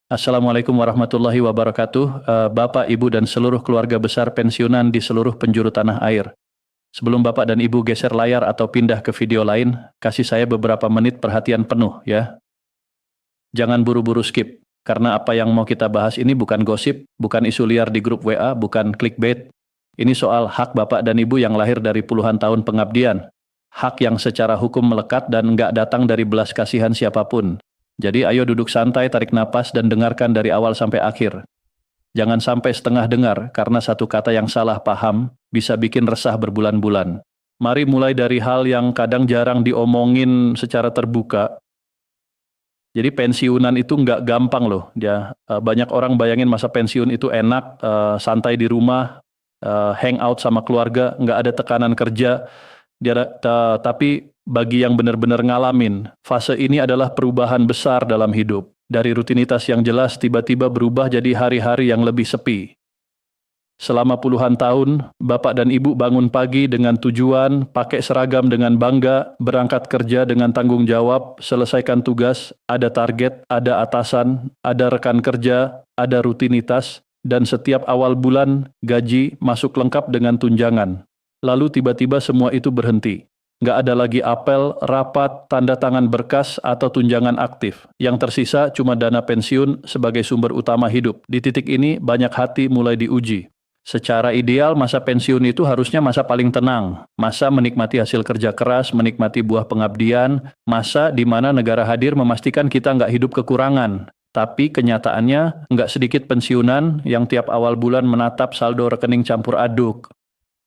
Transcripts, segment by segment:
Assalamualaikum warahmatullahi wabarakatuh. Bapak, Ibu, dan seluruh keluarga besar pensiunan di seluruh penjuru tanah air. Sebelum Bapak dan Ibu geser layar atau pindah ke video lain, kasih saya beberapa menit perhatian penuh ya. Jangan buru-buru skip, karena apa yang mau kita bahas ini bukan gosip, bukan isu liar di grup WA, bukan clickbait. Ini soal hak Bapak dan Ibu yang lahir dari puluhan tahun pengabdian. Hak yang secara hukum melekat dan nggak datang dari belas kasihan siapapun. Jadi ayo duduk santai, tarik napas, dan dengarkan dari awal sampai akhir. Jangan sampai setengah dengar, karena satu kata yang salah paham bisa bikin resah berbulan-bulan. Mari mulai dari hal yang kadang jarang diomongin secara terbuka. Jadi pensiunan itu nggak gampang loh. Banyak orang bayangin masa pensiun itu enak, santai di rumah, hangout sama keluarga, nggak ada tekanan kerja. Tapi bagi yang benar-benar ngalamin, fase ini adalah perubahan besar dalam hidup. Dari rutinitas yang jelas tiba-tiba berubah jadi hari-hari yang lebih sepi. Selama puluhan tahun, Bapak dan Ibu bangun pagi dengan tujuan, pakai seragam dengan bangga, berangkat kerja dengan tanggung jawab, selesaikan tugas, ada target, ada atasan, ada rekan kerja, ada rutinitas, dan setiap awal bulan, gaji masuk lengkap dengan tunjangan. Lalu tiba-tiba semua itu berhenti. Nggak ada lagi apel, rapat, tanda tangan berkas, atau tunjangan aktif. Yang tersisa cuma dana pensiun sebagai sumber utama hidup. Di titik ini, banyak hati mulai diuji. Secara ideal, masa pensiun itu harusnya masa paling tenang. Masa menikmati hasil kerja keras, menikmati buah pengabdian, masa di mana negara hadir memastikan kita nggak hidup kekurangan. Tapi kenyataannya, nggak sedikit pensiunan yang tiap awal bulan menatap saldo rekening campur aduk.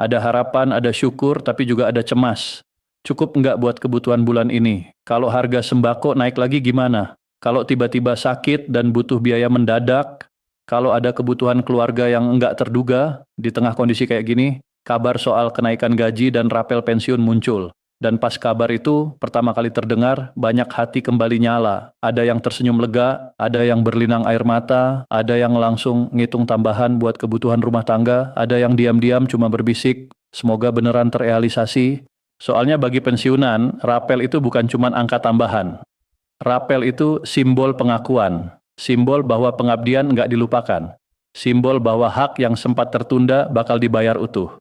Ada harapan, ada syukur, tapi juga ada cemas. Cukup nggak buat kebutuhan bulan ini? Kalau harga sembako naik lagi gimana? Kalau tiba-tiba sakit dan butuh biaya mendadak? Kalau ada kebutuhan keluarga yang nggak terduga, di tengah kondisi kayak gini, kabar soal kenaikan gaji dan rapel pensiun muncul. Dan pas kabar itu pertama kali terdengar, banyak hati kembali nyala. Ada yang tersenyum lega, ada yang berlinang air mata, ada yang langsung ngitung tambahan buat kebutuhan rumah tangga, ada yang diam-diam cuma berbisik, semoga beneran terrealisasi. Soalnya bagi pensiunan, rapel itu bukan cuma angka tambahan. Rapel itu simbol pengakuan, simbol bahwa pengabdian nggak dilupakan, simbol bahwa hak yang sempat tertunda bakal dibayar utuh.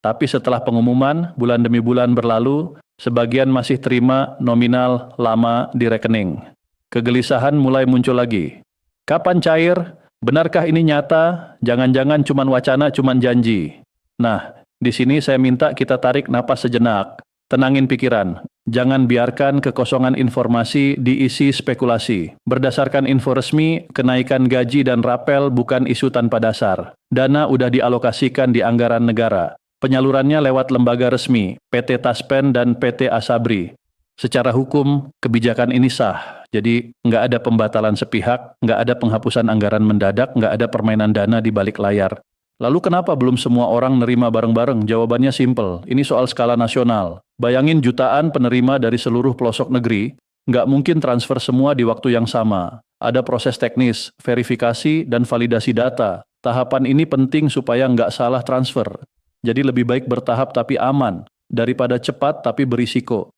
Tapi setelah pengumuman, bulan demi bulan berlalu, sebagian masih terima nominal lama di rekening. Kegelisahan mulai muncul lagi. Kapan cair? Benarkah ini nyata? Jangan-jangan cuman wacana, cuman janji. Nah, di sini saya minta kita tarik napas sejenak. Tenangin pikiran. Jangan biarkan kekosongan informasi diisi spekulasi. Berdasarkan info resmi, kenaikan gaji dan rapel bukan isu tanpa dasar. Dana udah dialokasikan di anggaran negara. Penyalurannya lewat lembaga resmi, PT Taspen dan PT Asabri. Secara hukum, kebijakan ini sah. Jadi, nggak ada pembatalan sepihak, nggak ada penghapusan anggaran mendadak, nggak ada permainan dana di balik layar. Lalu kenapa belum semua orang nerima bareng-bareng? Jawabannya simpel, ini soal skala nasional. Bayangin jutaan penerima dari seluruh pelosok negeri, nggak mungkin transfer semua di waktu yang sama. Ada proses teknis, verifikasi, dan validasi data. Tahapan ini penting supaya nggak salah transfer. Jadi lebih baik bertahap tapi aman, daripada cepat tapi berisiko.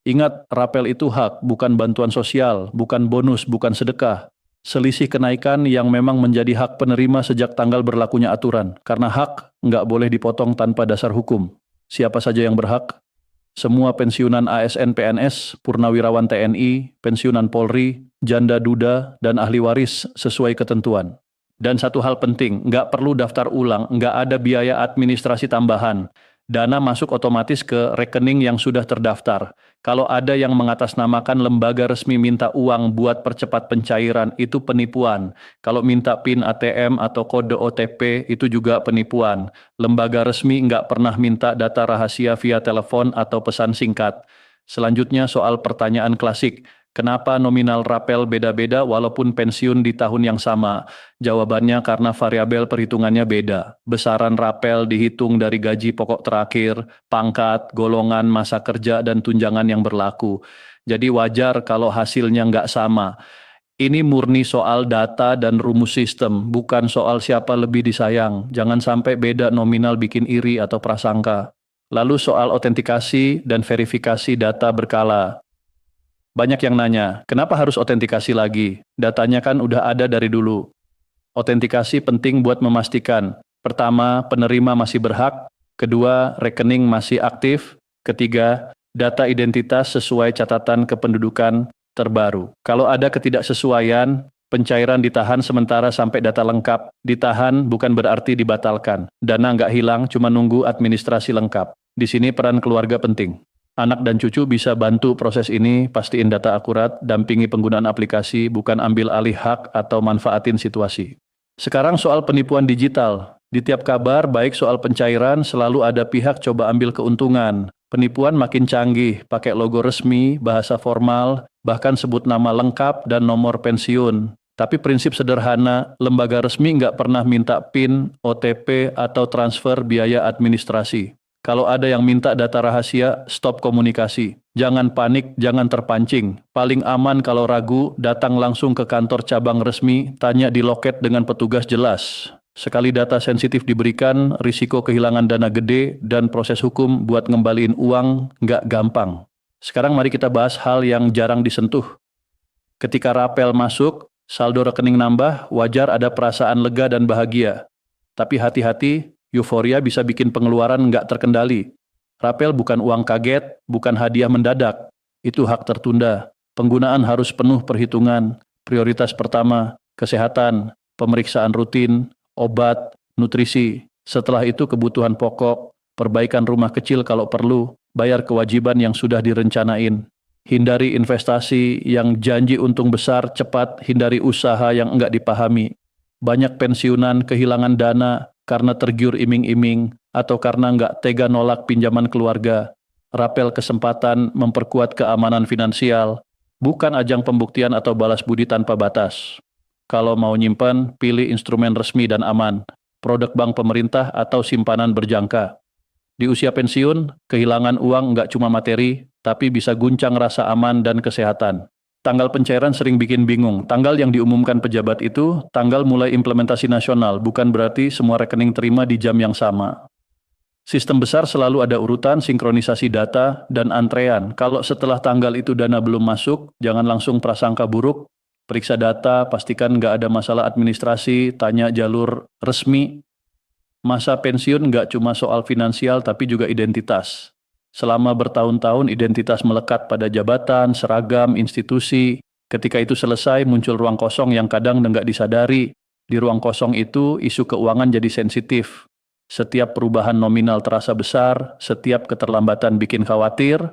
Ingat, rapel itu hak, bukan bantuan sosial, bukan bonus, bukan sedekah. Selisih kenaikan yang memang menjadi hak penerima sejak tanggal berlakunya aturan. Karena hak nggak boleh dipotong tanpa dasar hukum. Siapa saja yang berhak? Semua pensiunan ASN PNS, purnawirawan TNI, pensiunan Polri, janda duda, dan ahli waris sesuai ketentuan. Dan satu hal penting, nggak perlu daftar ulang, nggak ada biaya administrasi tambahan. Dana masuk otomatis ke rekening yang sudah terdaftar. Kalau ada yang mengatasnamakan lembaga resmi minta uang buat percepat pencairan, itu penipuan. Kalau minta PIN ATM atau kode OTP, itu juga penipuan. Lembaga resmi nggak pernah minta data rahasia via telepon atau pesan singkat. Selanjutnya soal pertanyaan klasik. Kenapa nominal rapel beda-beda walaupun pensiun di tahun yang sama? Jawabannya karena variabel perhitungannya beda. Besaran rapel dihitung dari gaji pokok terakhir, pangkat, golongan, masa kerja, dan tunjangan yang berlaku. Jadi wajar kalau hasilnya nggak sama. Ini murni soal data dan rumus sistem, bukan soal siapa lebih disayang. Jangan sampai beda nominal bikin iri atau prasangka. Lalu soal autentikasi dan verifikasi data berkala. Banyak yang nanya, kenapa harus otentikasi lagi? Datanya kan udah ada dari dulu. Otentikasi penting buat memastikan, pertama, penerima masih berhak, kedua, rekening masih aktif, ketiga, data identitas sesuai catatan kependudukan terbaru. Kalau ada ketidaksesuaian, pencairan ditahan sementara sampai data lengkap. Ditahan bukan berarti dibatalkan. Dana nggak hilang, cuma nunggu administrasi lengkap. Di sini peran keluarga penting. Anak dan cucu bisa bantu proses ini, pastiin data akurat, dampingi penggunaan aplikasi, bukan ambil alih hak atau manfaatin situasi. Sekarang soal penipuan digital. Di tiap kabar, baik soal pencairan, selalu ada pihak coba ambil keuntungan. Penipuan makin canggih, pakai logo resmi, bahasa formal, bahkan sebut nama lengkap dan nomor pensiun. Tapi prinsip sederhana, lembaga resmi nggak pernah minta PIN, OTP, atau transfer biaya administrasi. Kalau ada yang minta data rahasia, stop komunikasi. Jangan panik, jangan terpancing. Paling aman kalau ragu, datang langsung ke kantor cabang resmi, tanya di loket dengan petugas jelas. Sekali data sensitif diberikan, risiko kehilangan dana gede, dan proses hukum buat ngembaliin uang nggak gampang. Sekarang mari kita bahas hal yang jarang disentuh. Ketika rapel masuk, saldo rekening nambah, wajar ada perasaan lega dan bahagia. Tapi hati-hati, euforia bisa bikin pengeluaran nggak terkendali. Rapel bukan uang kaget, bukan hadiah mendadak. Itu hak tertunda. Penggunaan harus penuh perhitungan. Prioritas pertama, kesehatan, pemeriksaan rutin, obat, nutrisi. Setelah itu kebutuhan pokok, perbaikan rumah kecil kalau perlu, bayar kewajiban yang sudah direncanain. Hindari investasi yang janji untung besar cepat, hindari usaha yang enggak dipahami. Banyak pensiunan kehilangan dana karena tergiur iming-iming atau karena enggak tega nolak pinjaman keluarga. Rapel kesempatan memperkuat keamanan finansial, bukan ajang pembuktian atau balas budi tanpa batas. Kalau mau nyimpan, pilih instrumen resmi dan aman, produk bank pemerintah atau simpanan berjangka. Di usia pensiun, kehilangan uang enggak cuma materi, tapi bisa guncang rasa aman dan kesehatan. Tanggal pencairan sering bikin bingung. Tanggal yang diumumkan pejabat itu, tanggal mulai implementasi nasional, bukan berarti semua rekening terima di jam yang sama. Sistem besar selalu ada urutan, sinkronisasi data, dan antrean. Kalau setelah tanggal itu dana belum masuk, jangan langsung prasangka buruk. Periksa data, pastikan nggak ada masalah administrasi, tanya jalur resmi. Masa pensiun nggak cuma soal finansial, tapi juga identitas. Selama bertahun-tahun identitas melekat pada jabatan, seragam, institusi. Ketika itu selesai, muncul ruang kosong yang kadang nggak disadari. Di ruang kosong itu, isu keuangan jadi sensitif. Setiap perubahan nominal terasa besar, setiap keterlambatan bikin khawatir.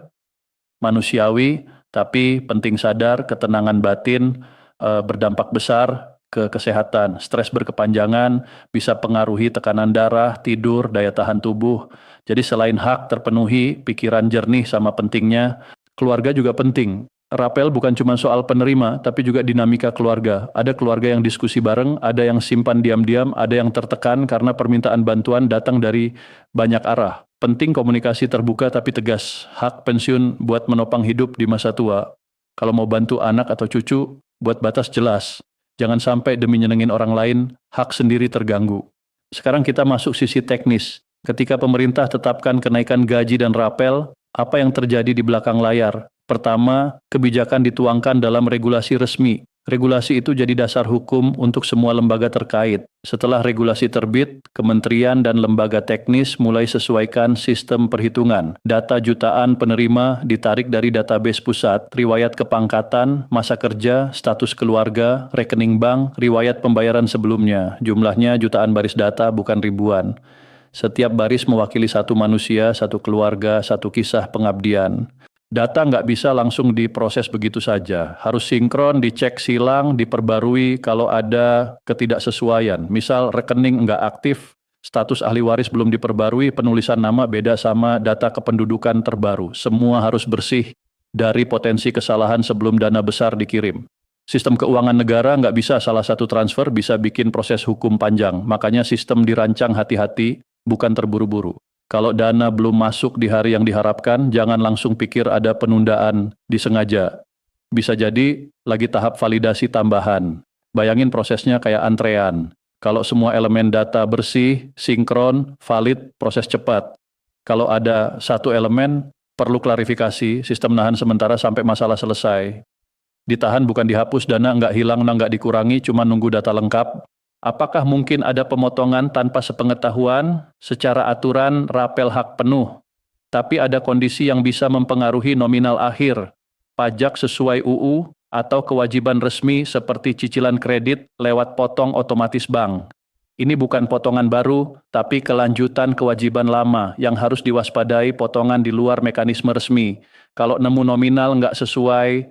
Manusiawi, tapi penting sadar ketenangan batin berdampak besar ke kesehatan. Stres berkepanjangan bisa pengaruhi tekanan darah, tidur, daya tahan tubuh. Jadi selain hak terpenuhi, pikiran jernih sama pentingnya, keluarga juga penting. Rapel bukan cuma soal penerima, tapi juga dinamika keluarga. Ada keluarga yang diskusi bareng, ada yang simpan diam-diam, ada yang tertekan karena permintaan bantuan datang dari banyak arah. Penting komunikasi terbuka tapi tegas. Hak pensiun buat menopang hidup di masa tua. Kalau mau bantu anak atau cucu, buat batas jelas. Jangan sampai demi nyenengin orang lain, hak sendiri terganggu. Sekarang kita masuk sisi teknis. Ketika pemerintah tetapkan kenaikan gaji dan rapel, apa yang terjadi di belakang layar? Pertama, kebijakan dituangkan dalam regulasi resmi. Regulasi itu jadi dasar hukum untuk semua lembaga terkait. Setelah regulasi terbit, kementerian dan lembaga teknis mulai sesuaikan sistem perhitungan. Data jutaan penerima ditarik dari database pusat, riwayat kepangkatan, masa kerja, status keluarga, rekening bank, riwayat pembayaran sebelumnya. Jumlahnya jutaan baris data, bukan ribuan. Setiap baris mewakili satu manusia, satu keluarga, satu kisah pengabdian. Data nggak bisa langsung diproses begitu saja. Harus sinkron, dicek silang, diperbarui kalau ada ketidaksesuaian. Misal rekening nggak aktif, status ahli waris belum diperbarui, penulisan nama beda sama data kependudukan terbaru. Semua harus bersih dari potensi kesalahan sebelum dana besar dikirim. Sistem keuangan negara nggak bisa salah satu transfer bisa bikin proses hukum panjang. Makanya sistem dirancang hati-hati, bukan terburu-buru. Kalau dana belum masuk di hari yang diharapkan, jangan langsung pikir ada penundaan disengaja. Bisa jadi lagi tahap validasi tambahan. Bayangin prosesnya kayak antrean. Kalau semua elemen data bersih, sinkron, valid, proses cepat. Kalau ada satu elemen Perlu klarifikasi, sistem nahan sementara sampai masalah selesai. Ditahan bukan dihapus, dana nggak hilang, nggak dikurangi, cuma nunggu data lengkap. Apakah mungkin ada pemotongan tanpa sepengetahuan? Secara aturan, rapel hak penuh. Tapi ada kondisi yang bisa mempengaruhi nominal akhir, pajak sesuai UU, atau kewajiban resmi seperti cicilan kredit lewat potong otomatis bank. Ini bukan potongan baru, tapi kelanjutan kewajiban lama yang harus diwaspadai potongan di luar mekanisme resmi. Kalau nemu nominal nggak sesuai,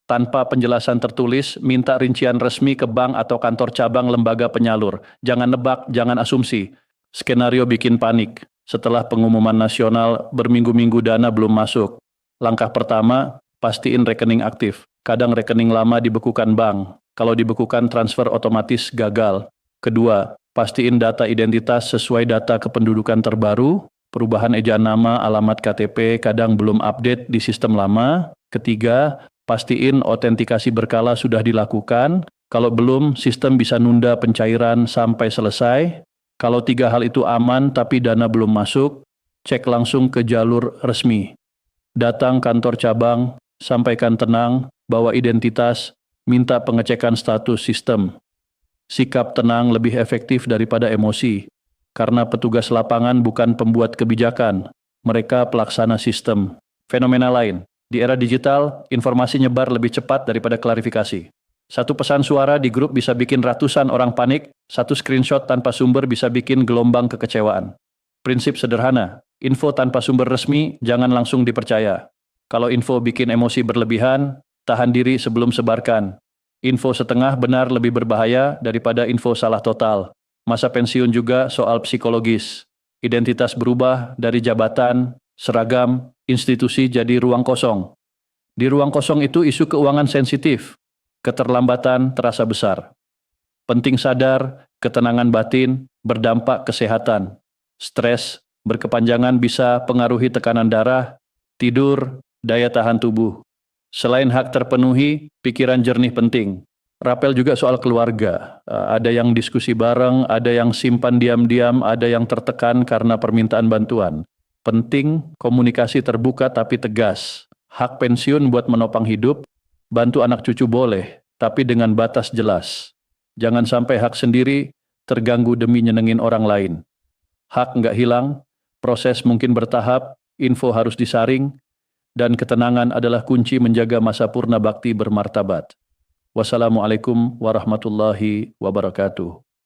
tanpa penjelasan tertulis, minta rincian resmi ke bank atau kantor cabang lembaga penyalur. Jangan nebak, jangan asumsi. Skenario bikin panik. Setelah pengumuman nasional, berminggu-minggu dana belum masuk. Langkah pertama, pastiin rekening aktif. Kadang rekening lama dibekukan bank. Kalau dibekukan transfer otomatis gagal. Kedua, pastiin data identitas sesuai data kependudukan terbaru. Perubahan ejaan nama, alamat KTP kadang belum update di sistem lama. Ketiga, pastiin autentikasi berkala sudah dilakukan. Kalau belum, sistem bisa nunda pencairan sampai selesai. Kalau 3 hal itu aman tapi dana belum masuk, cek langsung ke jalur resmi. Datang kantor cabang, sampaikan tenang, bawa identitas, minta pengecekan status sistem. Sikap tenang lebih efektif daripada emosi, karena petugas lapangan bukan pembuat kebijakan, mereka pelaksana sistem. Fenomena lain, di era digital, informasi nyebar lebih cepat daripada klarifikasi. Satu pesan suara di grup bisa bikin ratusan orang panik, satu screenshot tanpa sumber bisa bikin gelombang kekecewaan. Prinsip sederhana, info tanpa sumber resmi jangan langsung dipercaya. Kalau info bikin emosi berlebihan, tahan diri sebelum sebarkan. Info setengah benar lebih berbahaya daripada info salah total. Masa pensiun juga soal psikologis. Identitas berubah dari jabatan, seragam, institusi jadi ruang kosong. Di ruang kosong itu isu keuangan sensitif. Keterlambatan terasa besar. Penting sadar, ketenangan batin berdampak kesehatan. Stres berkepanjangan bisa pengaruhi tekanan darah, tidur, daya tahan tubuh. Selain hak terpenuhi, pikiran jernih penting. Rapel juga soal keluarga. Ada yang diskusi bareng, ada yang simpan diam-diam, ada yang tertekan karena permintaan bantuan. Penting komunikasi terbuka tapi tegas. Hak pensiun buat menopang hidup, bantu anak cucu boleh, tapi dengan batas jelas. Jangan sampai hak sendiri terganggu demi nyenengin orang lain. Hak nggak hilang, proses mungkin bertahap, info harus disaring, dan ketenangan adalah kunci menjaga masa purna bakti bermartabat. Wassalamualaikum warahmatullahi wabarakatuh.